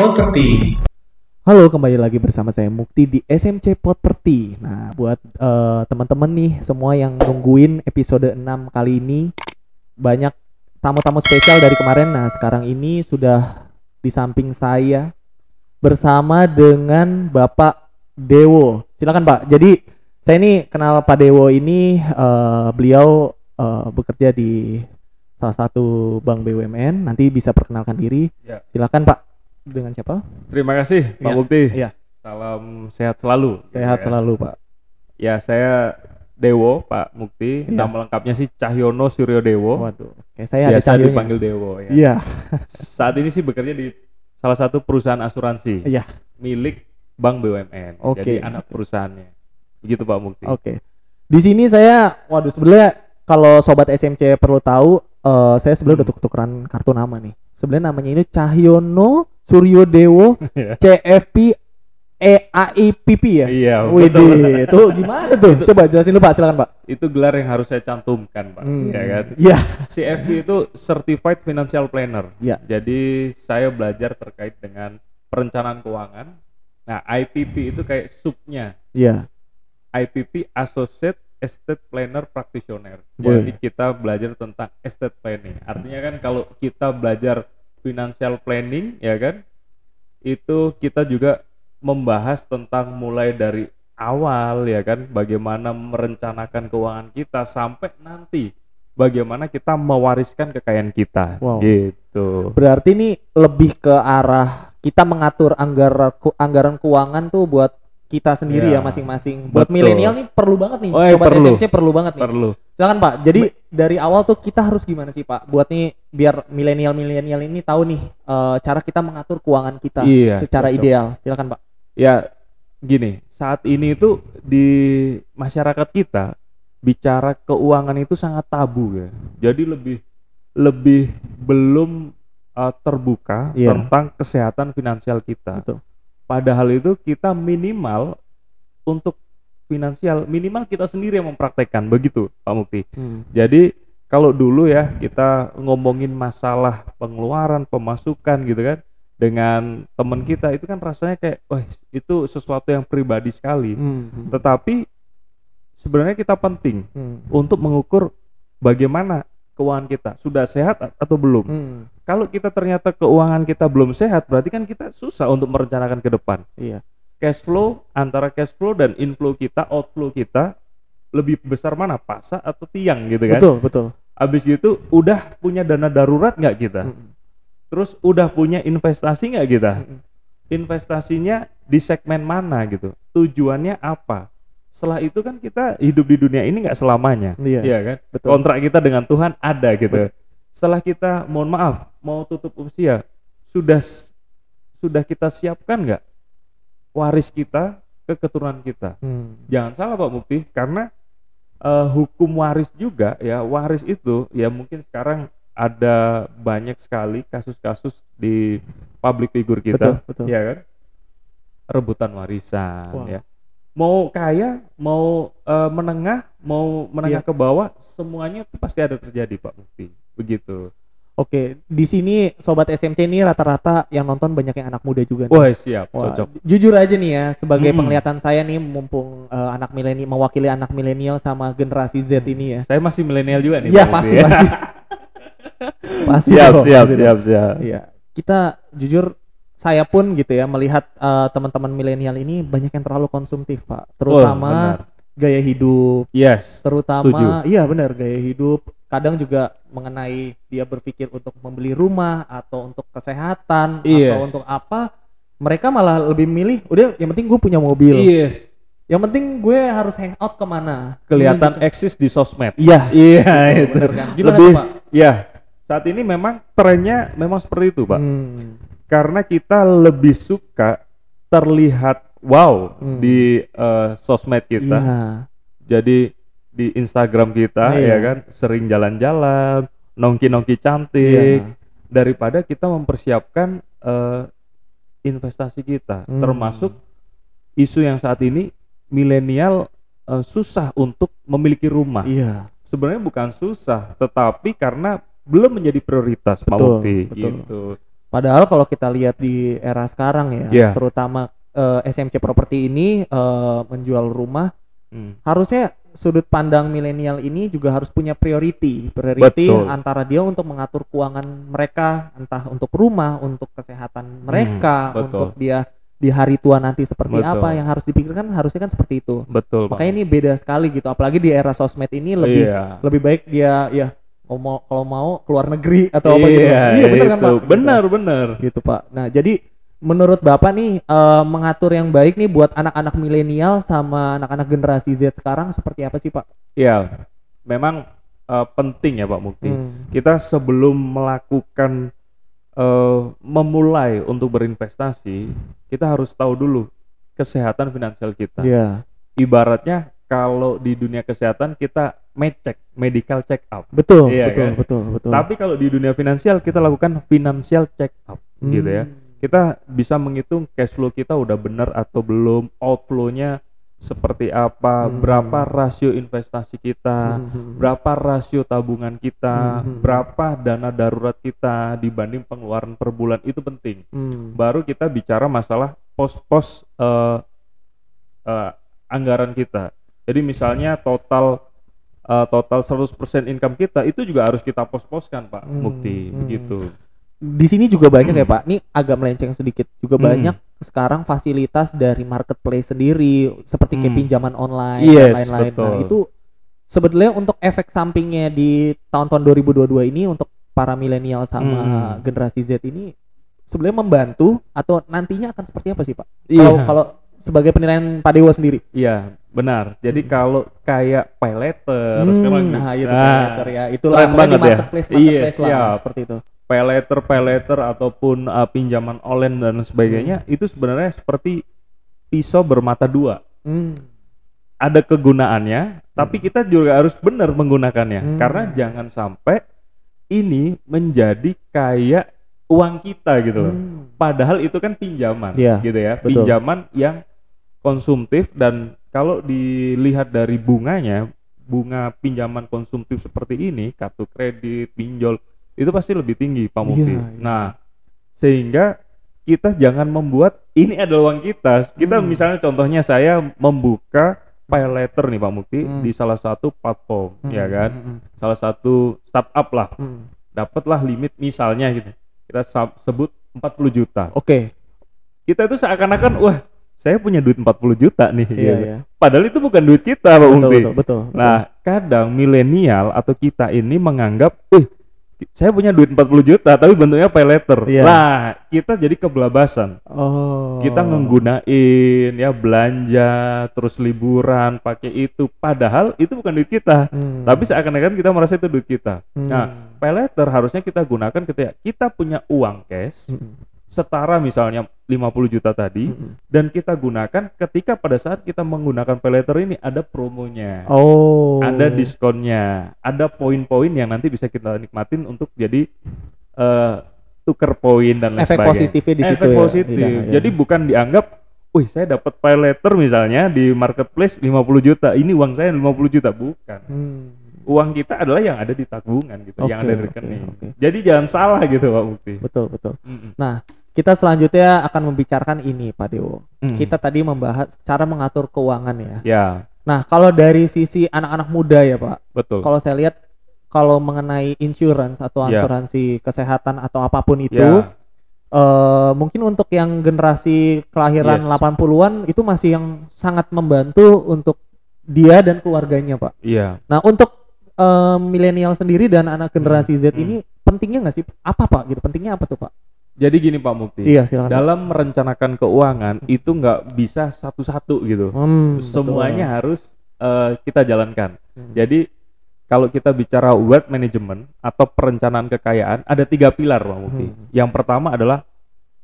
Property. Halo, kembali lagi bersama saya Mukti di SMC Property. Nah, buat teman-teman nih semua yang nungguin episode 6 kali ini, banyak tamu-tamu spesial dari kemarin. Nah, sekarang ini sudah di samping saya bersama dengan Bapak Dewo. Silakan Pak. Jadi saya ini kenal Pak Dewo ini, beliau bekerja di salah satu bank BUMN. Nanti bisa perkenalkan diri. Ya. Silakan Pak. Dengan siapa? Terima kasih Pak Iya, Mukti. iya. Salam sehat selalu. Sehat Ya. selalu Pak. Ya, saya Dewo Pak Mukti. Iya. Nama lengkapnya sih Cahyono Suryo Dewo. Waduh, kayak saya ada Biasa cahyonya. dipanggil Dewo ya. Iya, Saat ini sih bekerja di salah satu perusahaan asuransi iya. milik Bank BUMN. Oke. Jadi anak perusahaannya. Begitu Pak Mukti. Oke. Di sini saya, waduh, sebenarnya kalau sobat SMC perlu tahu, saya sebenarnya udah tukeran kartu nama nih. Sebenarnya namanya ini Cahyono Suryo Dewo Iya. CFP EAIPP ya. Iya, Widih, tuh gimana tuh? Coba jelasin dulu Pak, silakan Pak. Itu gelar yang harus saya cantumkan Pak. Ya kan? Iya. CFP itu Certified Financial Planner. Iya. Jadi saya belajar terkait dengan perencanaan keuangan. Nah, IPP itu kayak subnya. Iya. IPP Associate Estate Planner Practitioner. Boleh. Jadi kita belajar tentang estate planning. Artinya kan kalau kita belajar financial planning ya kan, itu kita juga membahas tentang mulai dari awal ya kan, bagaimana merencanakan keuangan kita sampai nanti bagaimana kita mewariskan kekayaan kita. Wow. Gitu. Berarti ini lebih ke arah kita mengatur anggaran keuangan tuh buat kita sendiri ya Ya, masing-masing. Buat betul. milenial nih perlu banget nih. Oh, Sobat perlu. SMC perlu banget nih. Perlu. Silakan Pak. Jadi dari awal tuh kita harus gimana sih Pak? Buat nih biar milenial ini tahu nih cara kita mengatur keuangan kita Iya, secara cocok. ideal. Silakan Pak. Ya gini, saat ini tuh di masyarakat kita bicara keuangan itu sangat tabu ya. Jadi lebih belum terbuka Iya. tentang kesehatan finansial kita. Betul. Padahal itu kita minimal untuk finansial minimal kita sendiri yang mempraktekkan, begitu Pak Mukti. Jadi kalau dulu ya kita ngomongin masalah pengeluaran, pemasukan gitu kan dengan teman kita, itu kan rasanya kayak wah itu sesuatu yang pribadi sekali. Tetapi sebenarnya kita penting untuk mengukur bagaimana keuangan kita sudah sehat atau belum. Kalau kita ternyata keuangan kita belum sehat, berarti kan kita susah untuk merencanakan ke depan. Iya. Cash flow, antara cash flow dan inflow kita, outflow kita lebih besar mana, pasak atau tiang gitu kan. Betul. Habis gitu udah punya dana darurat nggak kita? Terus udah punya investasi nggak kita? Investasinya di segmen mana gitu? Tujuannya apa? Setelah itu kan kita hidup di dunia ini nggak selamanya, Iya. iya kan? Betul. Kontrak kita dengan Tuhan ada gitu. Betul. Setelah kita, mohon maaf, mau tutup usia, sudah kita siapkan nggak waris kita ke keturunan kita? Jangan salah Pak Mukti, karena hukum waris juga ya, waris itu ya mungkin sekarang ada banyak sekali kasus-kasus di public figure kita, Betul. ya kan? Rebutan warisan. Wow. Ya. Mau kaya, mau menengah Iya. ke bawah, semuanya itu pasti ada terjadi Pak Mukti. Begitu. Oke, di sini sobat SMC ini rata-rata yang nonton banyak yang anak muda juga nih. Wah, siap, Wah, cocok. jujur aja nih ya, sebagai Mm-mm. penglihatan saya nih, mumpung anak milenial mewakili anak milenial sama generasi Z ini ya. Saya masih milenial juga nih. Iya Pak pasti Mukti. pasti. Pasti Siap, dong, siap, pasti dong. siap, siap. Iya, kita jujur saya pun gitu ya melihat teman-teman milenial ini banyak yang terlalu konsumtif Pak, terutama benar. gaya hidup, Yes. terutama iya benar gaya hidup. Kadang juga mengenai dia berpikir untuk membeli rumah atau untuk kesehatan Yes. atau untuk apa, mereka malah lebih milih udah yang penting gue punya mobil, Yes. yang penting gue harus hangout kemana, Kelihatan menunjukkan- eksis di sosmed. iya Iya, betul, itu. bener kan? Gimana Lebih, tuh, Pak? ya. Saat ini memang trennya memang seperti itu, Pak. Karena kita lebih suka terlihat wow di sosmed kita. Iya. Jadi di Instagram kita Iya. ya kan sering jalan-jalan, nongki-nongki cantik, Iya. daripada kita mempersiapkan investasi kita. Termasuk isu yang saat ini milenial susah untuk memiliki rumah. Iya. Sebenarnya bukan susah, tetapi karena belum menjadi prioritas Pak Betul, Mukti betul. gitu. Padahal kalau kita lihat di era sekarang ya, Iya. terutama SMC Property ini menjual rumah, harusnya sudut pandang milenial ini juga harus punya priority Betul. antara dia untuk mengatur keuangan mereka, entah untuk rumah, untuk kesehatan mereka, betul. untuk dia di hari tua nanti seperti Betul. apa, yang harus dipikirkan harusnya kan seperti itu. Betul. Makanya ini beda sekali gitu, apalagi di era sosmed ini lebih baik dia ya kalau mau keluar negeri atau apa gitu. Iya benar kan Pak? Benar. Gitu Pak. Nah jadi menurut Bapak nih mengatur yang baik nih buat anak-anak milenial sama anak-anak generasi Z sekarang seperti apa sih Pak? Iya, memang penting ya Pak Mukti. Kita sebelum melakukan memulai untuk berinvestasi, kita harus tahu dulu kesehatan finansial kita. Iya. Ibaratnya kalau di dunia kesehatan kita medical check up. Betul, iya, betul, kan? betul. Tapi kalau di dunia finansial kita lakukan financial check up, gitu ya. Kita bisa menghitung cash flow kita udah benar atau belum, outflow-nya seperti apa, berapa rasio investasi kita, berapa rasio tabungan kita, berapa dana darurat kita dibanding pengeluaran per bulan, itu penting. Baru kita bicara masalah pos-pos anggaran kita. Jadi misalnya total 100% income kita itu juga harus kita pos-poskan Pak Mukti, begitu. Di sini juga banyak ya Pak, ini agak melenceng sedikit, juga banyak sekarang fasilitas dari marketplace sendiri seperti kayak pinjaman online dan lain-lain. Betul. Nah itu sebetulnya untuk efek sampingnya di tahun-tahun 2022 ini untuk para milenial sama generasi Z ini sebenarnya membantu atau nantinya akan seperti apa sih Pak? Kalau sebagai penilaian Pak Dewo sendiri? Iya benar. Jadi kalau kayak pay letter sekarang, pay letter ya, itulah banget di marketplace lah seperti itu. Pay letter ataupun pinjaman online dan sebagainya itu sebenarnya seperti pisau bermata dua. Ada kegunaannya, tapi kita juga harus benar menggunakannya. Karena jangan sampai ini menjadi kayak uang kita gitu loh. Padahal itu kan pinjaman, gitu ya. Betul. Pinjaman yang konsumtif, dan kalau dilihat dari bunganya, bunga pinjaman konsumtif seperti ini, kartu kredit, pinjol, itu pasti lebih tinggi Pak Mukti. Nah, sehingga kita jangan membuat ini adalah uang kita. Kita misalnya contohnya saya membuka pay letter nih Pak Mukti di salah satu platform, ya kan? Salah satu startup lah. Dapatlah limit misalnya gitu. Kita sebut 40 juta. Oke. Kita itu seakan-akan wah, saya punya duit 40 juta nih. Iya. Padahal itu bukan duit kita Pak Mukti. Betul. Nah, kadang milenial atau kita ini menganggap, saya punya duit 40 juta tapi bentuknya pay letter. Lah, kita jadi kebelabasan. Kita nggunain ya belanja, terus liburan pakai itu, padahal itu bukan duit kita. Tapi seakan-akan kita merasa itu duit kita. Nah, pay letter harusnya kita gunakan ketika kita punya uang cash setara misalnya 50 juta tadi, dan kita gunakan ketika pada saat kita menggunakan pay letter ini ada promonya, ada diskonnya, ada poin-poin yang nanti bisa kita nikmatin untuk jadi tuker poin dan lain sebagainya. Efek positifnya di situ. Efek positif. Jadi bukan dianggap, saya dapat pay letter misalnya di marketplace 50 juta, ini uang saya 50 juta, bukan. Uang kita adalah yang ada di tabungan gitu, yang ada di rekening. Jadi jangan salah gitu Pak Mukti. Betul. Nah, kita selanjutnya akan membicarakan ini Pak Dewo. Kita tadi membahas cara mengatur keuangan ya. Nah, kalau dari sisi anak-anak muda ya Pak. Betul. Kalau saya lihat kalau mengenai insurance atau asuransi kesehatan atau apapun itu, mungkin untuk yang generasi kelahiran 80-an itu masih yang sangat membantu untuk dia dan keluarganya Pak. Nah, untuk milenial sendiri dan anak generasi Z ini pentingnya nggak sih? Apa Pak gitu? Pentingnya apa tuh Pak? Jadi gini Pak Mukti, silakan. dalam merencanakan keuangan itu nggak bisa satu-satu gitu. Semuanya harus kita jalankan. Jadi kalau kita bicara wealth management atau perencanaan kekayaan, ada 3 pilar Pak Mukti. Yang pertama adalah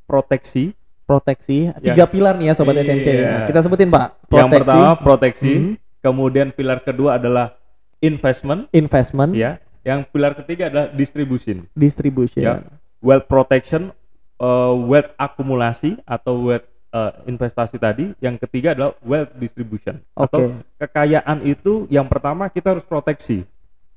proteksi. 3 pilar nih ya Sobat SMC ya. Kita sebutin Pak. Yang pertama proteksi, kemudian pilar kedua adalah investment. Ya. Yang pilar ketiga adalah distribution. Ya. Wealth protection, wealth akumulasi atau wealth investasi tadi. Yang ketiga adalah wealth distribution. Atau kekayaan itu yang pertama kita harus proteksi.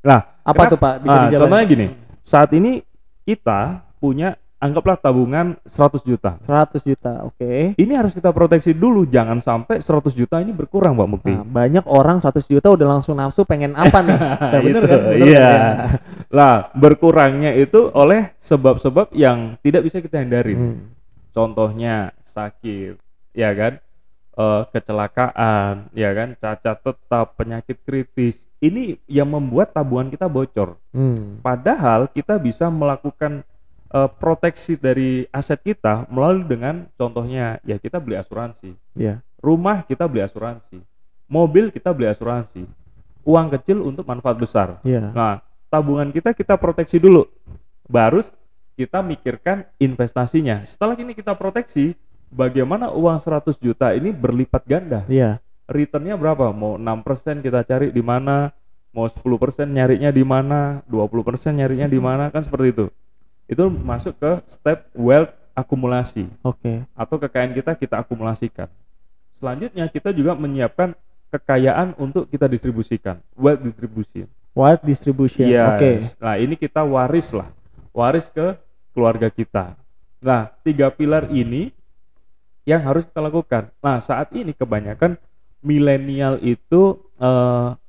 Nah, apa tuh Pak? Bisa dijalankan? Contohnya gini, saat ini kita punya anggaplah tabungan 100 juta. 100 juta, oke. Ini harus kita proteksi dulu, jangan sampai 100 juta ini berkurang, Pak Mukti. Nah, banyak orang 100 juta udah langsung nafsu pengen apa nih? Nah, bener Itu, kan? Bener iya. kan? Ya. Lah, berkurangnya itu oleh sebab-sebab yang tidak bisa kita hindarin. Contohnya sakit, ya kan? Kecelakaan, ya kan? Cacat tetap, penyakit kritis. Ini yang membuat tabungan kita bocor. Padahal kita bisa melakukan proteksi dari aset kita melalui dengan contohnya ya kita beli asuransi. Iya. Rumah kita beli asuransi. Mobil kita beli asuransi. Uang kecil untuk manfaat besar. Iya. Nah, tabungan kita proteksi dulu. Baru kita mikirkan investasinya. Setelah ini kita proteksi, bagaimana uang 100 juta ini berlipat ganda. Iya. Returnnya berapa? Mau 6% kita cari di mana? Mau 10% nyarinya di mana? 20% nyarinya di mana? Kan seperti itu. Itu masuk ke step wealth akumulasi. Oke. Atau kekayaan kita akumulasikan. Selanjutnya kita juga menyiapkan kekayaan untuk kita distribusikan, wealth distribution. Wealth distribution. Yes. Oke. Nah, ini kita waris ke keluarga kita. Nah, 3 pilar ini yang harus kita lakukan. Nah, saat ini kebanyakan milenial itu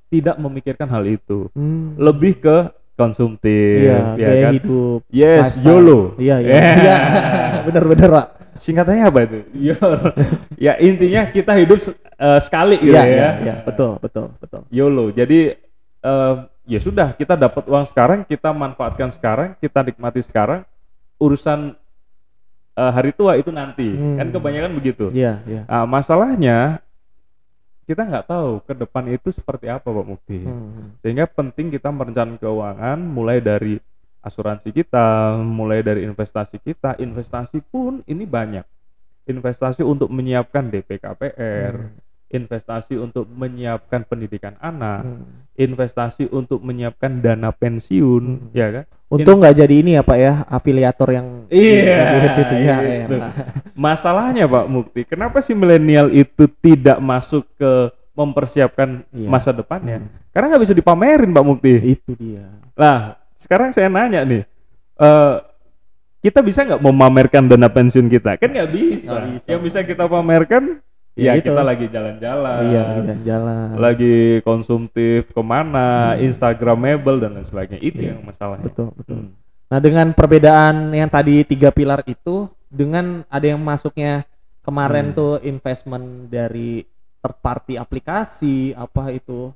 tidak memikirkan hal itu. Lebih ke konsumtif, iya, ya gaya kan? hidup, Yes, lifestyle. YOLO. Iya, iya. Bener-bener, Pak. Singkatannya apa itu? YOLO. Ya, intinya kita hidup sekali gitu Iya, ya. iya, betul. YOLO. Jadi ya sudah, kita dapat uang sekarang, kita manfaatkan sekarang, kita nikmati sekarang. Urusan hari tua itu nanti. Kan kebanyakan begitu. Iya, iya. Nah, masalahnya kita nggak tahu ke depan itu seperti apa, Pak Mukti. Sehingga penting kita merencanakan keuangan mulai dari asuransi kita, mulai dari investasi kita. Investasi pun ini banyak. Investasi untuk menyiapkan DP KPR, investasi untuk menyiapkan pendidikan anak, investasi untuk menyiapkan dana pensiun, ya kan? Untung nggak jadi ini ya Pak ya, afiliator yang Iya, situ ya. itu. Masalahnya Pak Mukti, kenapa sih milenial itu tidak masuk ke mempersiapkan masa depannya? Karena nggak bisa dipamerin Pak Mukti. Itu dia. Nah, sekarang saya nanya nih, kita bisa nggak memamerkan dana pensiun kita? Kan nggak bisa. Yang bisa kita pamerkan, ya itu. kita lagi jalan-jalan. Iya, lagi jalan-jalan. Lagi konsumtif kemana, Instagramable dan lain sebagainya. Itu yang masalahnya. Betul. Nah, dengan perbedaan yang tadi 3 pilar itu, dengan ada yang masuknya kemarin tuh investment dari third party aplikasi apa itu.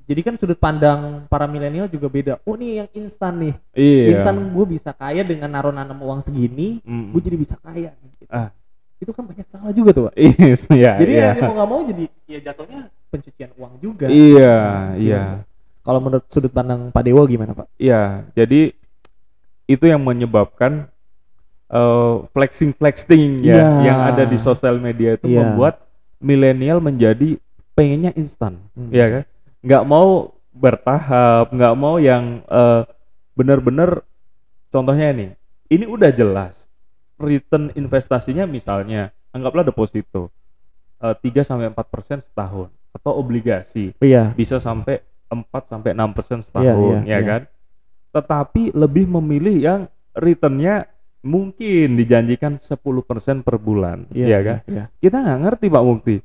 Jadi kan sudut pandang para milenial juga beda. Oh nih yang instan nih. Iya. Instan gue bisa kaya dengan nanam uang segini, gue jadi bisa kaya. Gitu. Itu kan banyak salah juga tuh Pak. Iya. Jadi ya mau nggak mau jadi ya jatuhnya pencucian uang juga. Iya. Kalau menurut sudut pandang Pak Dewo gimana Pak? Iya. Jadi itu yang menyebabkan flexing ya yang ada di sosial media itu membuat milenial menjadi pengennya instan, ya kan? Nggak mau bertahap, nggak mau yang benar-benar. Contohnya ini udah jelas return investasinya, misalnya anggaplah deposito 3-4% setahun, atau obligasi bisa sampai 4-6% setahun, ya kan? Tetapi lebih memilih yang returnnya mungkin dijanjikan 10% per bulan, ya kan? Kita nggak ngerti Pak Mukti,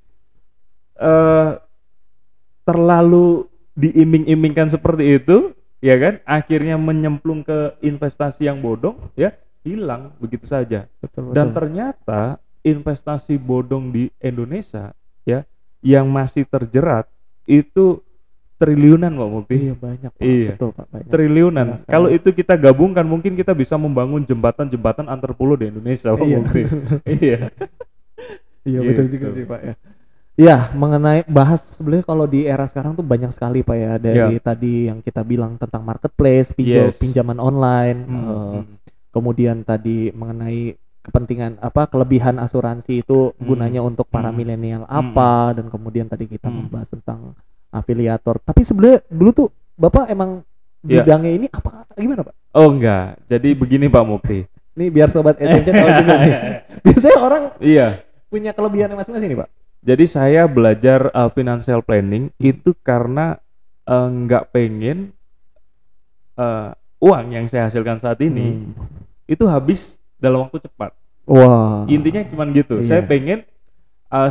terlalu diiming-imingkan seperti itu, ya kan? Akhirnya menyemplung ke investasi yang bodong, ya hilang begitu saja. Betul. Dan ternyata investasi bodong di Indonesia, ya, yang masih terjerat itu triliunan Pak Mukti. Iya banyak Pak. Iya. Betul Pak, banyak. Triliunan. Kalau itu kita gabungkan mungkin kita bisa membangun jembatan antar pulau di Indonesia Pak Mukti. Iya. Iya betul juga sih Pak ya. Iya, mengenai bahas sebenarnya kalau di era sekarang tuh banyak sekali Pak ya, dari tadi yang kita bilang tentang marketplace, pinjaman online, kemudian tadi mengenai kepentingan kelebihan asuransi itu gunanya untuk para milenial apa, dan kemudian tadi kita membahas tentang afiliator. Tapi sebenarnya dulu tuh Bapak emang bidangnya ini apa gimana Pak? Oh enggak, jadi begini Pak Mukti. Nih biar sobat SMC tahu juga nih. Biasanya orang punya kelebihan masing-masing nih Pak. Jadi saya belajar financial planning itu karena nggak pengen uang yang saya hasilkan saat ini itu habis dalam waktu cepat. Wah. Intinya cuman gitu. Iya. Saya pengen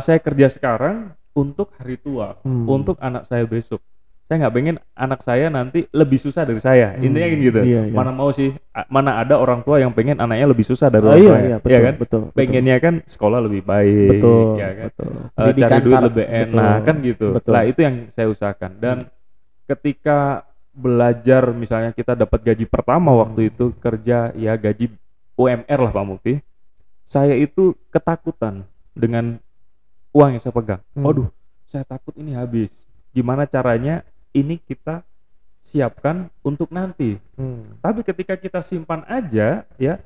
saya kerja sekarang untuk hari tua, untuk anak saya besok. Saya nggak pengen anak saya nanti lebih susah dari saya. Intinya kan gitu. Iya, iya. Mana mau sih, mana ada orang tua yang pengen anaknya lebih susah dari orang Iya, tuanya, iya, betul, ya kan? betul, Pengennya kan sekolah lebih baik, betul, ya kan? betul. Cari Pendidikan duit tar- lebih enak, betul, kan gitu. betul. Lah itu yang saya usahakan. Dan ketika belajar, misalnya kita dapat gaji pertama waktu itu kerja, ya gaji UMR lah Pak Mukti. Saya itu ketakutan dengan uang yang saya pegang. Waduh, saya takut ini habis. Gimana caranya ini kita siapkan untuk nanti. Tapi ketika kita simpan aja, ya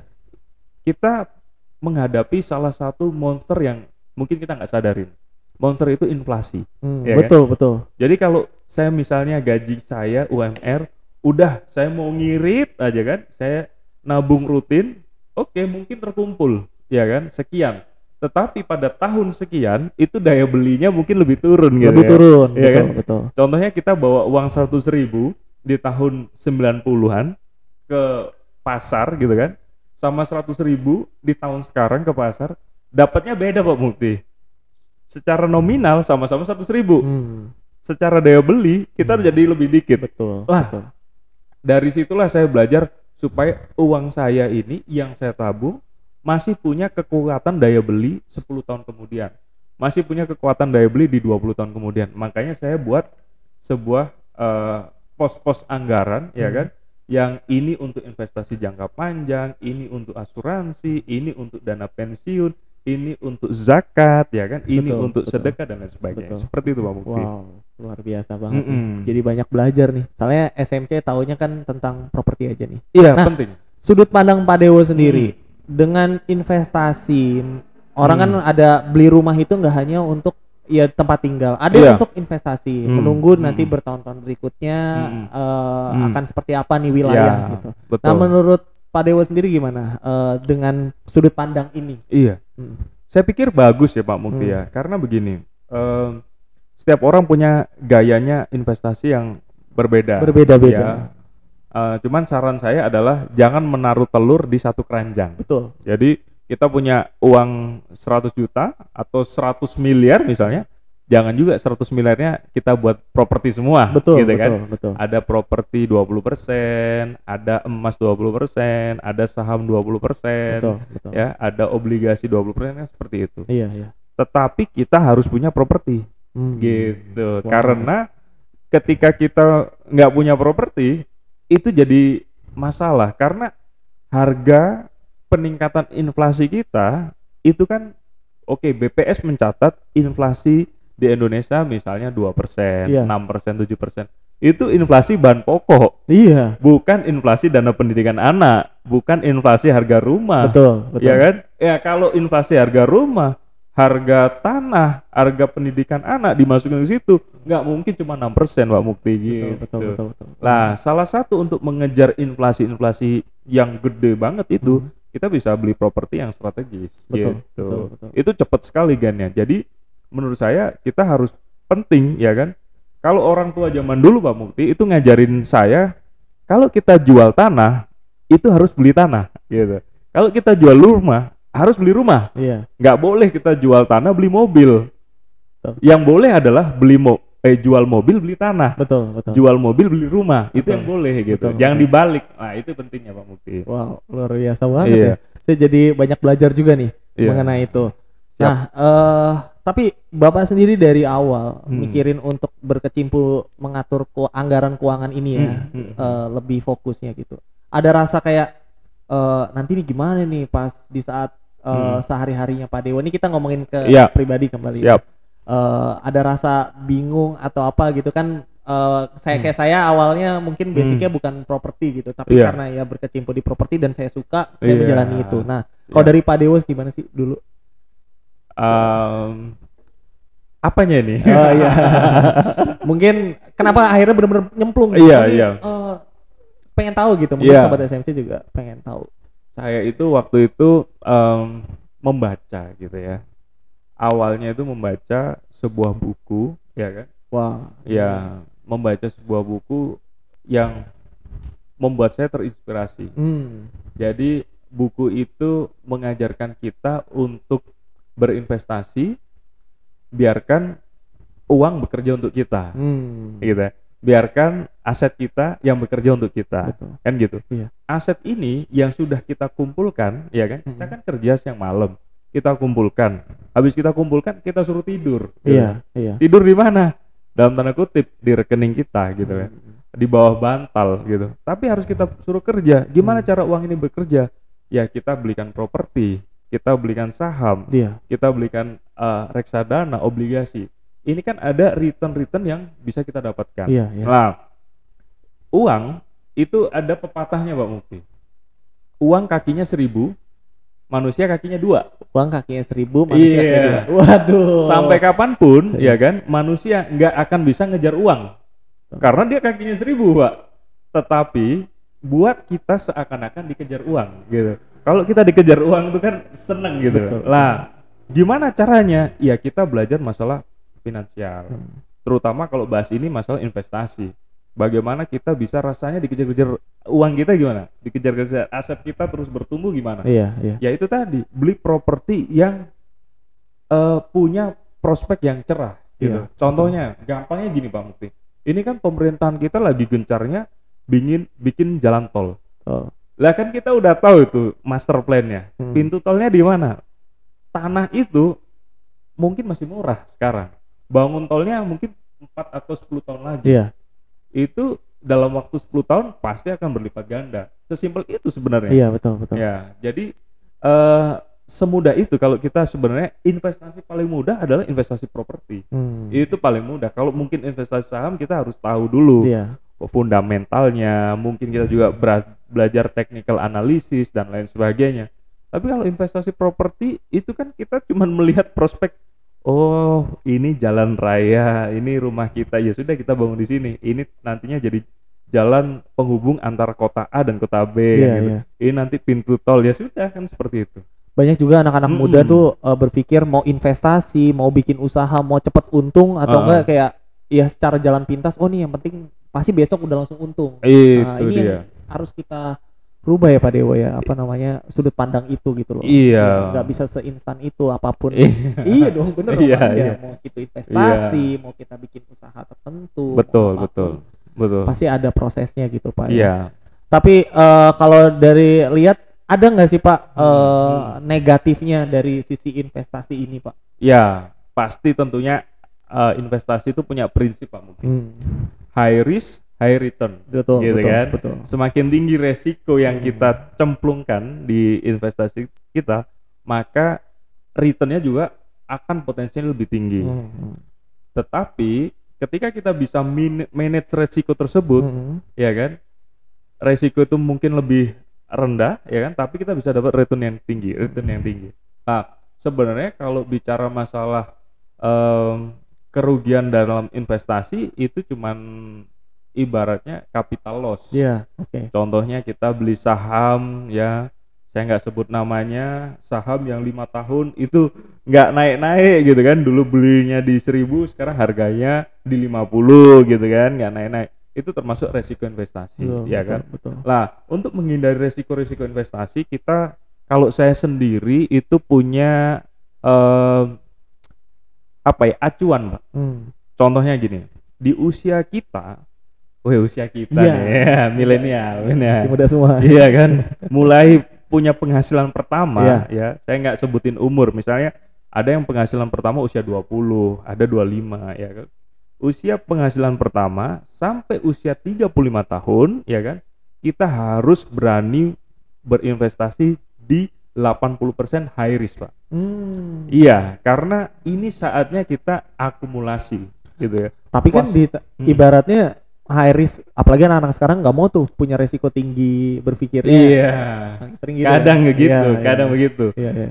kita menghadapi salah satu monster yang mungkin kita nggak sadarin. Monster itu inflasi. Ya Betul, kan? betul. Jadi kalau saya misalnya gaji saya UMR, udah saya mau ngirit aja kan, saya nabung rutin, oke, mungkin terkumpul, ya kan, sekian. Tetapi pada tahun sekian itu daya belinya mungkin lebih turun gitu. Lebih turun, ya betul, kan? betul. Contohnya kita bawa uang 100.000 di tahun 90-an ke pasar gitu kan, sama 100.000 di tahun sekarang ke pasar, dapatnya beda Pak Mukti. Secara nominal sama-sama 100.000. Secara daya beli kita jadi lebih dikit. Betul. Lah, betul. dari situlah saya belajar supaya uang saya ini yang saya tabung masih punya kekuatan daya beli 10 tahun kemudian. Masih punya kekuatan daya beli di 20 tahun kemudian. Makanya saya buat sebuah pos-pos anggaran, ya kan? Yang ini untuk investasi jangka panjang, ini untuk asuransi, ini untuk dana pensiun, ini untuk zakat, ya kan? Ini Betul, untuk betul. sedekah dan lain sebagainya. Betul. Seperti itu Pak Mukti. Wow, luar biasa banget nih. Jadi banyak belajar nih. Soalnya SMC taunya kan tentang properti aja nih. Iya, Nah, penting. Sudut pandang Pak Dewo sendiri dengan investasi, orang kan ada beli rumah itu nggak hanya untuk ya tempat tinggal, ada Iya. untuk investasi, menunggu nanti bertahun-tahun berikutnya akan seperti apa nih wilayah Ya, gitu. betul. Nah, menurut Pak Dewo sendiri gimana dengan sudut pandang ini? Iya. Saya pikir bagus ya Pak Mukti ya, karena begini, setiap orang punya gayanya investasi yang berbeda. Berbeda-beda. Cuman saran saya adalah jangan menaruh telur di satu keranjang. Betul. Jadi kita punya uang 100 juta atau 100 miliar misalnya, jangan juga 100 miliarnya kita buat properti semua. Betul, gitu kan? betul. Ada properti 20%, ada emas 20%, ada saham 20%, Betul. ya, ada obligasi 20%, kan seperti itu. Iya. Tetapi kita harus punya properti. Gitu. Wow. Karena ketika kita nggak punya properti, itu jadi masalah karena harga peningkatan inflasi kita itu kan oke, BPS mencatat inflasi di Indonesia misalnya 2%, Iya. 6%, 7%. Itu inflasi bahan pokok. Iya. Bukan inflasi dana pendidikan anak, bukan inflasi harga rumah. Betul. Ya kan? Ya kalau inflasi harga rumah, harga tanah, harga pendidikan anak dimasukin ke situ, nggak mungkin cuma 6% Pak Mukti gitu. Betul. Lah, salah satu untuk mengejar inflasi yang gede banget itu, kita bisa beli properti yang strategis. Betul. Itu cepat sekali gannya. Jadi menurut saya kita harus penting, ya kan? Kalau orang tua zaman dulu Pak Mukti itu ngajarin saya, kalau kita jual tanah itu harus beli tanah, gitu. Kalau kita jual rumah harus beli rumah. Iya. Nggak boleh kita jual tanah beli mobil. Betul. Yang boleh adalah jual mobil beli tanah. Betul. Jual mobil beli rumah. Itu yang boleh gitu. Betul. Jangan dibalik. Nah, itu pentingnya Pak Mukti. Wow, luar biasa banget Iya. ya. Saya jadi banyak belajar juga nih mengenai itu. Siap. Nah, tapi Bapak sendiri dari awal mikirin untuk berkecimpung mengatur anggaran keuangan ini ya, lebih fokusnya gitu. Ada rasa kayak nanti nih gimana nih pas di saat sehari-harinya Pak Dewo, ini kita ngomongin ke pribadi kembali. Siap. Ada rasa bingung atau apa gitu kan? Saya awalnya mungkin basicnya bukan properti gitu, tapi karena ya berkecimpung di properti dan saya suka, saya menjalani itu. Nah, kalau dari Pak Dewo gimana sih dulu? Apanya ini? Oh iya. Mungkin kenapa akhirnya benar-benar nyemplung? Iya. Pengen tahu gitu, mungkin sobat SMC juga pengen tahu. Saya itu waktu itu membaca gitu ya. Awalnya itu membaca sebuah buku, ya kan? Wah. Ya, membaca sebuah buku yang membuat saya terinspirasi. Jadi buku itu mengajarkan kita untuk berinvestasi, biarkan uang bekerja untuk kita, gitu. Biarkan aset kita yang bekerja untuk kita. Betul. Kan gitu. Iya. Aset ini yang sudah kita kumpulkan, ya kan? Kita kan kerja siang malam, kita kumpulkan. Habis kita kumpulkan, kita suruh tidur. Iya, gitu. iya. Tidur di mana? Dalam tanda kutip di rekening kita, gitu kan. Di bawah bantal, gitu. Tapi harus kita suruh kerja. Gimana cara uang ini bekerja? Ya kita belikan properti, kita belikan saham, kita belikan reksadana, obligasi. Ini kan ada return yang bisa kita dapatkan. Iya. Nah, uang itu ada pepatahnya, Pak Mukti. Uang kakinya 1000, manusia kakinya 2. Uang kakinya 1000, manusia kakinya 2. Waduh. Sampai kapanpun, ya kan, manusia nggak akan bisa ngejar uang. Karena dia kakinya 1000, Pak. Tetapi buat kita seakan-akan dikejar uang, gitu. Kalau kita dikejar uang itu kan seneng gitu. Betul. Lah, gimana caranya? Ya kita belajar masalah finansial, terutama kalau bahas ini masalah investasi. Bagaimana kita bisa rasanya dikejar-kejar uang kita, gimana? Dikejar-kejar aset kita terus bertumbuh gimana? Iya. Ya itu tadi, beli properti yang punya prospek yang cerah gitu. Iya, Contohnya, gampangnya gini Pak Mukti. Ini kan pemerintahan kita lagi gencarnya bikin jalan tol. Lah kan kita udah tahu itu master plan-nya. Pintu tolnya di mana? Tanah itu mungkin masih murah sekarang. Bangun tolnya mungkin 4 atau 10 tahun lagi. Iya. Itu dalam waktu 10 tahun pasti akan berlipat ganda. Sesimpel itu sebenarnya. Iya, betul. Ya, jadi semudah itu kalau kita sebenarnya investasi paling mudah adalah investasi properti. Itu paling mudah. Kalau mungkin investasi saham kita harus tahu dulu fundamentalnya, mungkin kita juga belajar technical analysis dan lain sebagainya. Tapi kalau investasi properti itu kan kita cuma melihat prospek. Oh, ini jalan raya, ini rumah kita, ya sudah kita bangun di sini. Ini nantinya jadi jalan penghubung antara kota A dan kota B. Gitu. Ini nanti pintu tol, ya sudah kan seperti itu. Banyak juga anak-anak muda tuh berpikir mau investasi, mau bikin usaha, mau cepet untung atau enggak kayak ya secara jalan pintas. Oh nih yang penting pasti besok udah langsung untung. Nah, ini yang harus kita rubah ya Pak Dewo ya, apa namanya, sudut pandang itu gitu loh. Iya. Nggak bisa seinstan itu apapun. Iya dong, bener dong. Ya, mau itu investasi, mau kita bikin usaha tertentu. Betul. Pasti ada prosesnya gitu Pak. Iya. Tapi kalau dari lihat ada nggak sih Pak negatifnya dari sisi investasi ini Pak? Ya, pasti tentunya investasi itu punya prinsip Pak mungkin. High risk, high return, betul, gitu betul, kan? Betul. Semakin tinggi resiko yang kita cemplungkan di investasi kita, maka returnnya juga akan potensial lebih tinggi. Tetapi ketika kita bisa manage resiko tersebut, ya kan, resiko itu mungkin lebih rendah, ya kan, tapi kita bisa dapat return yang tinggi. Nah, sebenarnya kalau bicara masalah kerugian dalam investasi itu cuman ibaratnya capital loss. Contohnya kita beli saham, ya saya nggak sebut namanya, saham yang 5 tahun itu nggak naik-naik gitu kan, dulu belinya di 1000, sekarang harganya di 50 gitu kan, nggak naik-naik. Itu termasuk resiko investasi, ya kan. Lah, untuk menghindari resiko-resiko investasi, kita, kalau saya sendiri itu punya acuan Pak. Contohnya gini, di usia kita nih, milenial, masih muda semua. Iya kan, mulai punya penghasilan pertama, ya. Saya nggak sebutin umur, misalnya ada yang penghasilan pertama usia 20, ada 25, ya kan. Usia penghasilan pertama sampai usia 35 tahun, ya kan, kita harus berani berinvestasi di 80% high risk Pak. Iya, karena ini saatnya kita akumulasi gitu ya. Tapi kan ibaratnya high risk, apalagi anak-anak sekarang nggak mau tuh punya resiko tinggi berpikirnya. Iya. Sering gitu. Kadang begitu.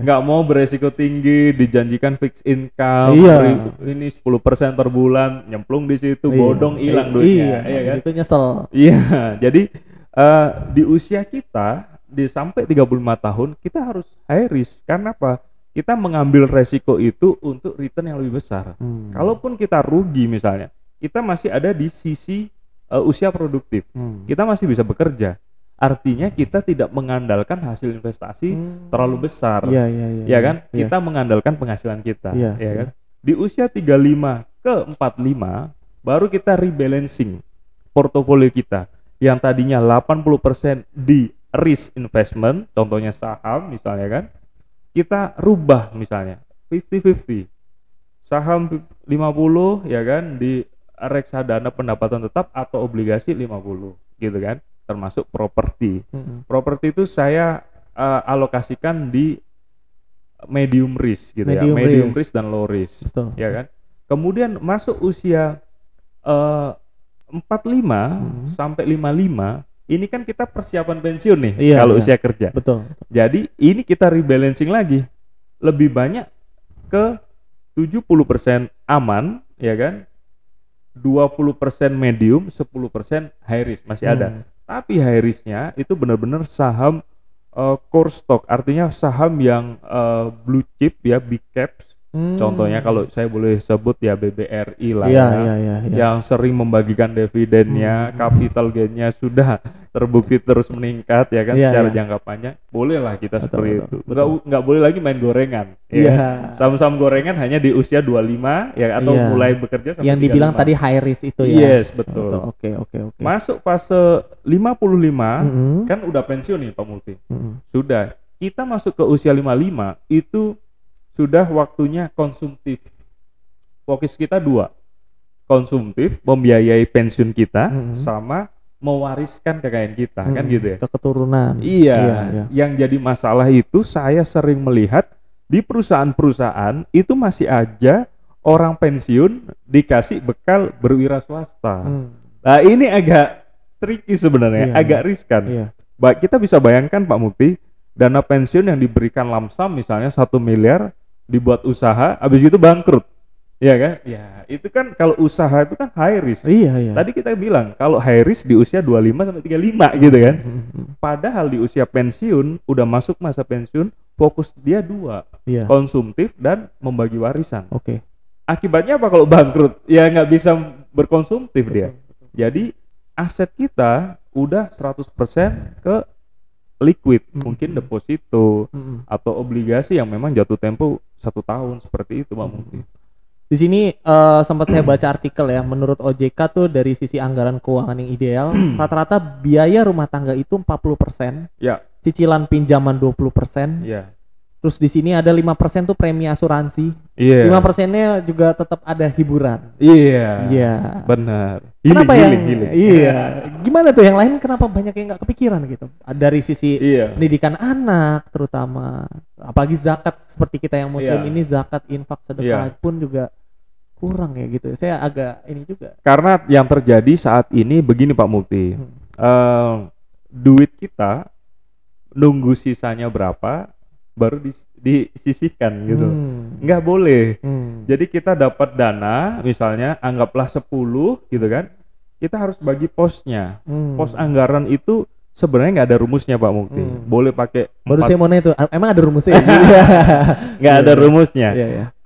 Nggak mau beresiko tinggi, dijanjikan fixed income, ini 10% per bulan, nyemplung di situ, bodong, hilang duitnya. Iya kan? Itu nyesel. Iya, jadi di usia kita sampai 35 tahun kita harus high risk. Karena apa? Kita mengambil resiko itu untuk return yang lebih besar. Kalaupun kita rugi misalnya, kita masih ada di sisi usia produktif. Kita masih bisa bekerja. Artinya kita tidak mengandalkan hasil investasi terlalu besar. Iya, Ya kan? iya. Kita mengandalkan penghasilan kita, Iya, ya kan? Di usia 35 ke 45 baru kita rebalancing portofolio kita yang tadinya 80% di risk investment, contohnya saham misalnya kan. Kita rubah misalnya 50-50. Saham 50 ya kan di reksadana pendapatan tetap atau obligasi 50 gitu kan, termasuk properti. Properti itu saya alokasikan di medium risk gitu medium risk dan low risk. Betul. Ya kan. Kemudian masuk usia 45 sampai 55 ini kan kita persiapan pensiun nih kalau usia kerja. Betul. Jadi ini kita rebalancing lagi. Lebih banyak ke 70% aman ya kan. 20% medium, 10% high risk masih ada. Tapi high risknya itu benar-benar saham core stock, artinya saham yang blue chip ya, big caps. Contohnya kalau saya boleh sebut ya BBRI lah yang sering membagikan dividennya, capital gainnya sudah terbukti terus meningkat ya kan secara jangka panjang. Bolehlah kita seperti itu. Nggak boleh lagi main gorengan. Ya. Saham-saham gorengan hanya di usia 25 ya atau mulai bekerja sampai yang 35. Dibilang tadi high risk itu ya. Yes, betul. Oke. Masuk fase 55 kan udah pensiun nih Pak Multi. Sudah. Kita masuk ke usia 55 itu sudah waktunya konsumtif. Fokus kita dua, konsumtif, membiayai pensiun kita, sama mewariskan kekayaan kita, kan gitu ya. Ke keturunan. Iya. Yang jadi masalah itu saya sering melihat di perusahaan-perusahaan itu masih aja orang pensiun dikasih bekal berwira swasta. Nah ini agak tricky sebenarnya, agak riskan. Kita bisa bayangkan Pak Mukti, dana pensiun yang diberikan lamsam misalnya 1 miliar dibuat usaha, habis itu bangkrut, ya kan? Ya itu kan kalau usaha itu kan high risk. Iya. Tadi kita bilang kalau high risk di usia 25 sampai 35 gitu kan. Padahal di usia pensiun udah masuk masa pensiun, fokus dia dua, konsumtif dan membagi warisan. Akibatnya apa kalau bangkrut? Ya nggak bisa berkonsumtif dia. Jadi aset kita udah 100% ke liquid, mungkin deposito atau obligasi yang memang jatuh tempo 1 tahun seperti itu Pak Mukti. Di sini sempat saya baca artikel ya, menurut OJK tuh dari sisi anggaran keuangan yang ideal, rata-rata biaya rumah tangga itu 40%, cicilan pinjaman 20%, terus di sini ada 5% tuh premi asuransi, 5%-nya juga tetap ada hiburan. Iya. Benar. Kenapa healing. Gimana tuh yang lain? Kenapa banyak yang nggak kepikiran gitu? Dari sisi pendidikan anak, terutama, apalagi zakat seperti kita yang muslim ini, zakat, infak, sedekah pun juga kurang ya gitu. Saya agak ini juga. Karena yang terjadi saat ini begini Pak Mukti, duit kita nunggu sisanya berapa baru disisihkan gitu. Nggak boleh. Jadi kita dapat dana misalnya anggaplah 10 gitu kan, kita harus bagi posnya. Pos anggaran itu sebenarnya nggak ada rumusnya Pak Mukti. Boleh pakai baru saya mau nanya itu, emang ada rumusnya? Nggak ada rumusnya.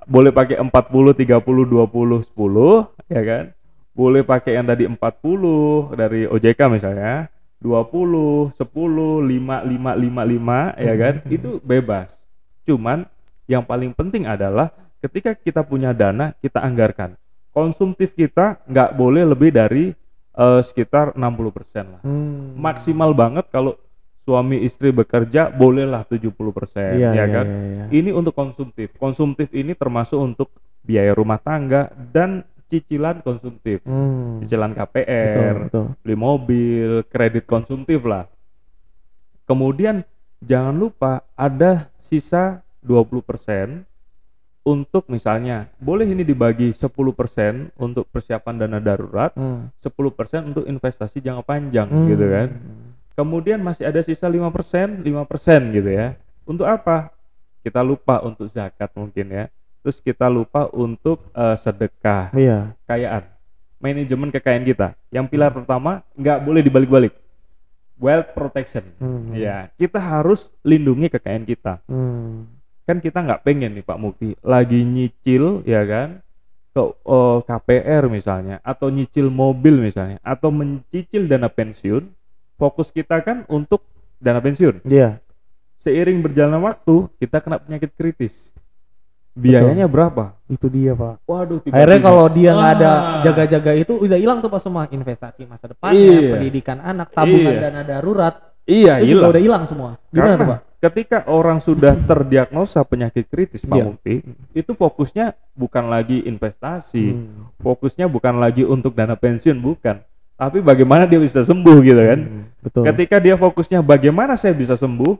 Boleh pakai 40, 30, 20, 10 ya kan. Boleh pakai yang tadi 40 dari OJK misalnya, 20, 10, 5, 5, 5, 5 ya kan, itu bebas. Cuman yang paling penting adalah ketika kita punya dana, kita anggarkan. Konsumtif kita nggak boleh lebih dari sekitar 60% lah. Maksimal banget kalau suami istri bekerja bolehlah 70%, ya kan. Ini untuk konsumtif. Konsumtif ini termasuk untuk biaya rumah tangga dan cicilan konsumtif, cicilan KPR, beli mobil, kredit konsumtif lah. Kemudian jangan lupa ada sisa 20% untuk misalnya, boleh ini dibagi 10% untuk persiapan dana darurat, 10% untuk investasi jangka panjang gitu kan. Kemudian masih ada sisa 5% gitu ya. Untuk apa? Kita lupa untuk zakat mungkin ya. Terus kita lupa untuk sedekah, kekayaan, manajemen kekayaan kita. Yang pilar pertama nggak boleh dibalik-balik, wealth protection. Ya, kita harus lindungi kekayaan kita. Kan kita nggak pengen nih Pak Mukti lagi nyicil ya kan ke KPR misalnya, atau nyicil mobil misalnya, atau mencicil dana pensiun, fokus kita kan untuk dana pensiun. Iya. Seiring berjalan waktu, kita kena penyakit kritis. Biayanya berapa? Itu dia, Pak. Waduh, Akhirnya kalau dia nggak ada jaga-jaga itu udah hilang tuh Pak semua investasi masa depannya, pendidikan anak, tabungan dana darurat. Iya, itu juga udah hilang semua. Gimana tuh, Pak? Ketika orang sudah terdiagnosa penyakit kritis, Pak Mukti, itu fokusnya bukan lagi investasi, fokusnya bukan lagi untuk dana pensiun, bukan. Tapi bagaimana dia bisa sembuh gitu kan? Betul. Ketika dia fokusnya bagaimana saya bisa sembuh,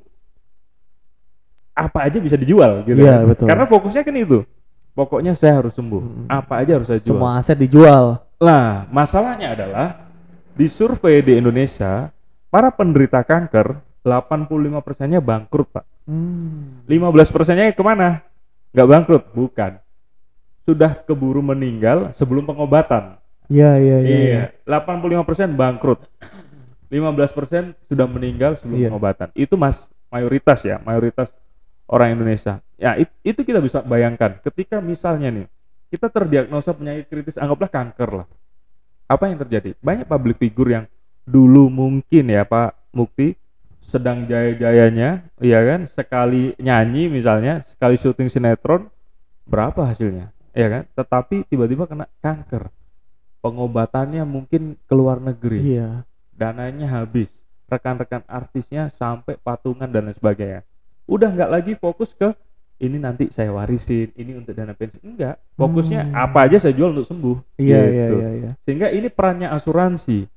apa aja bisa dijual gitu kan? Betul. Karena fokusnya kan itu. Pokoknya saya harus sembuh. Apa aja harus saya jual. Semua aset dijual. Nah, masalahnya adalah di survei di Indonesia, para penderita kanker 85%-nya bangkrut, Pak. 15%-nya kemana? Nggak bangkrut, bukan. Sudah keburu meninggal sebelum pengobatan. Iya. 85% bangkrut. 15% sudah meninggal sebelum pengobatan. Itu mayoritas ya, mayoritas orang Indonesia. Ya, itu kita bisa bayangkan. Ketika misalnya nih, kita terdiagnosa penyakit kritis, anggaplah kanker lah. Apa yang terjadi? Banyak public figure yang dulu mungkin ya Pak Mukti, sedang jaya-jayanya, ya kan, sekali nyanyi misalnya, sekali syuting sinetron, berapa hasilnya? Ya kan? Tetapi tiba-tiba kena kanker. Pengobatannya mungkin ke luar negeri. Dananya habis. Rekan-rekan artisnya sampai patungan dan lain sebagainya. Udah nggak lagi fokus ke ini nanti saya warisin, ini untuk dana pensiun. Enggak, fokusnya apa aja saya jual untuk sembuh. Iya. Sehingga ini perannya asuransi.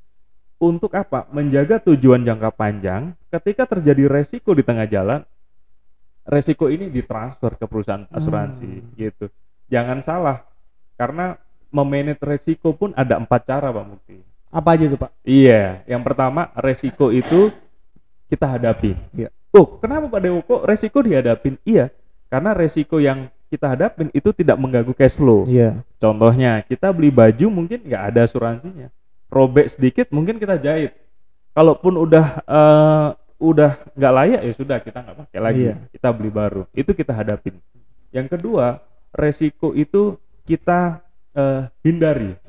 Untuk apa? Menjaga tujuan jangka panjang. Ketika terjadi resiko di tengah jalan, resiko ini ditransfer ke perusahaan asuransi gitu. Jangan salah, karena memanage resiko pun ada 4 cara Pak Mukti. Apa aja tuh Pak? Iya, yang pertama resiko itu kita hadapi. Kenapa Pak Dewo kok resiko dihadapin? Iya, karena resiko yang kita hadapin itu tidak mengganggu cash flow. Contohnya, kita beli baju mungkin nggak ada asuransinya, robek sedikit mungkin kita jahit. Kalaupun udah nggak layak ya sudah, kita nggak pakai lagi, kita beli baru. Itu kita hadapin. Yang kedua, resiko itu kita hindari.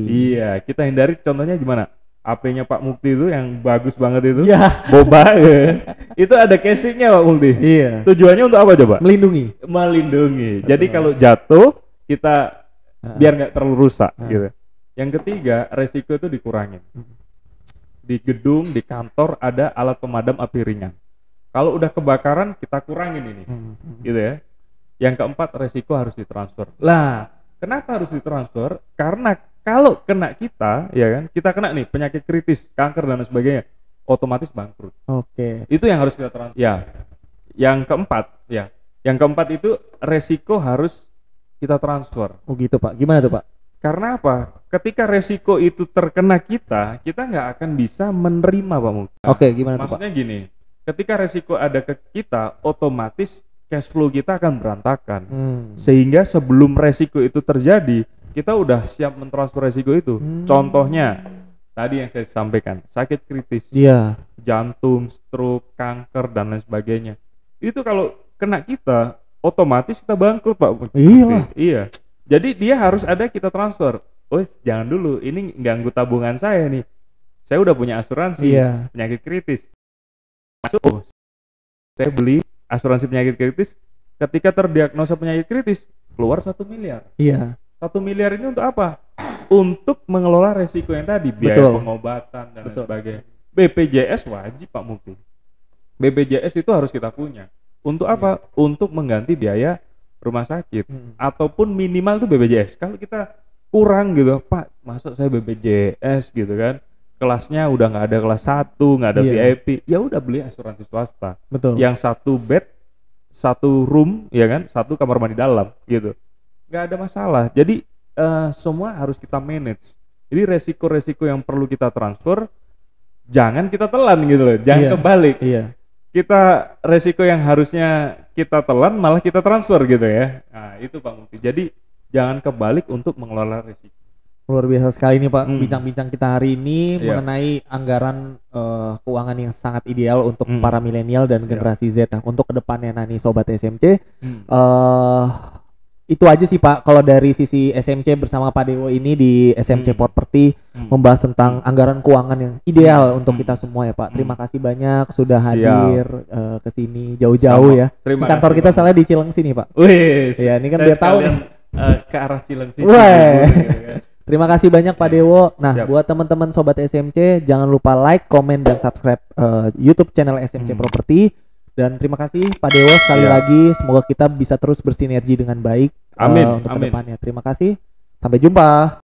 Iya, kita hindari. Contohnya gimana? HP-nya Pak Mukti itu yang bagus banget itu, boba ya. Itu ada casingnya Pak Mukti. Tujuannya untuk apa coba? Melindungi. Jadi kalau jatuh kita biar nggak terlalu rusak gitu. Yang ketiga, resiko itu dikurangin. Di gedung, di kantor ada alat pemadam api ringan. Kalau udah kebakaran kita kurangin ini, gitu ya. Yang keempat, resiko harus ditransfer. Lah, kenapa harus ditransfer? Karena kalau kena kita, ya kan, kita kena nih penyakit kritis, kanker dan sebagainya, otomatis bangkrut. Itu yang harus kita transfer. Ya. Yang keempat itu resiko harus kita transfer. Oh gitu Pak. Gimana tuh Pak? Karena apa? Ketika resiko itu terkena kita nggak akan bisa menerima Pak Mukti. Gimana tuh Pak? Maksudnya gini, ketika resiko ada ke kita, otomatis cash flow kita akan berantakan. Sehingga sebelum resiko itu terjadi, kita udah siap mentransfer resiko itu. Contohnya tadi yang saya sampaikan, sakit kritis, jantung, stroke, kanker dan lain sebagainya. Itu kalau kena kita, otomatis kita bangkrut Pak. Iya. Jadi dia harus ada kita transfer. Jangan dulu, ini ganggu tabungan saya nih. Saya udah punya asuransi penyakit kritis. Masuk, saya beli asuransi penyakit kritis. Ketika terdiagnosa penyakit kritis, keluar 1 miliar. 1 miliar ini untuk apa? Untuk mengelola resiko yang tadi, biaya pengobatan dan lain sebagainya. BPJS wajib Pak Mukti. BPJS itu harus kita punya. Untuk apa? Untuk mengganti biaya rumah sakit ataupun minimal tuh BPJS. Kalau kita kurang gitu, Pak, masuk saya BPJS gitu kan, kelasnya udah nggak ada kelas 1, nggak ada VIP, ya udah beli asuransi swasta. Yang 1 bed, 1 room, ya kan, 1 kamar mandi dalam gitu. Nggak ada masalah. Jadi semua harus kita manage. Jadi resiko-resiko yang perlu kita transfer jangan kita telan gitu loh, jangan kebalik. Kita resiko yang harusnya kita telan malah kita transfer gitu ya. Nah itu Pak Mukti. Jadi jangan kebalik untuk mengelola resiko. Luar biasa sekali nih Pak, bincang-bincang kita hari ini mengenai anggaran keuangan yang sangat ideal untuk para milenial dan generasi Z. Untuk kedepannya nih Sobat SMC, itu aja sih Pak kalau dari sisi SMC bersama Pak Dewo ini di SMC Property membahas tentang anggaran keuangan yang ideal untuk kita semua ya Pak. Terima kasih banyak sudah hadir ke sini jauh-jauh ya. Di kantor kita salah di Cilengsi nih Pak. Wih, ya ini kan biar tahu nih ke arah Cilengsi. Terima kasih banyak Pak Dewo. Nah, buat teman-teman sobat SMC jangan lupa like, komen dan subscribe YouTube channel SMC Property. Dan terima kasih Pak Dewo sekali lagi. Semoga kita bisa terus bersinergi dengan baik untuk kedepannya. Terima kasih. Sampai jumpa.